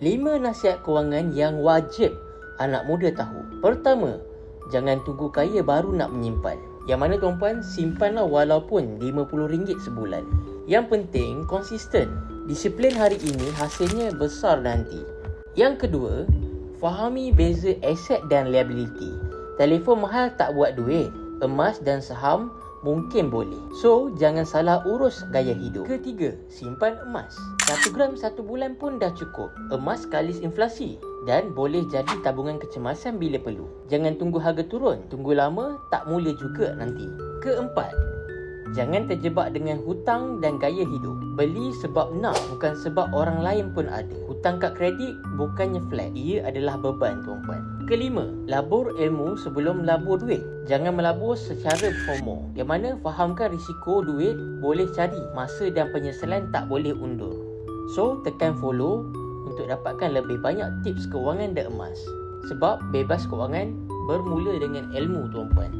5 nasihat kewangan yang wajib anak muda tahu. Pertama, jangan tunggu kaya baru nak menyimpan. Yang mana tuan-puan, simpanlah walaupun RM50 sebulan. Yang penting, konsisten. Disiplin hari ini hasilnya besar nanti. Yang kedua, fahami beza aset dan liability. Telefon mahal tak buat duit. Emas dan saham mungkin boleh. So, jangan salah urus gaya hidup. Ketiga, simpan emas. 1 gram 1 bulan pun dah cukup. Emas kalis inflasi dan boleh jadi tabungan kecemasan bila perlu. Jangan tunggu harga turun. Tunggu lama, tak mula juga nanti. Keempat, jangan terjebak dengan hutang dan gaya hidup. Beli sebab nak, bukan sebab orang lain pun ada. Hutang kad kredit bukannya flat. Ia adalah beban, tuan-puan. Kelima, labur ilmu sebelum labur duit. Jangan melabur secara FOMO. Yang mana fahamkan risiko duit boleh cari. Masa dan penyesalan tak boleh undur. So, tekan follow untuk dapatkan lebih banyak tips kewangan dan emas. Sebab bebas kewangan bermula dengan ilmu, tuan-puan.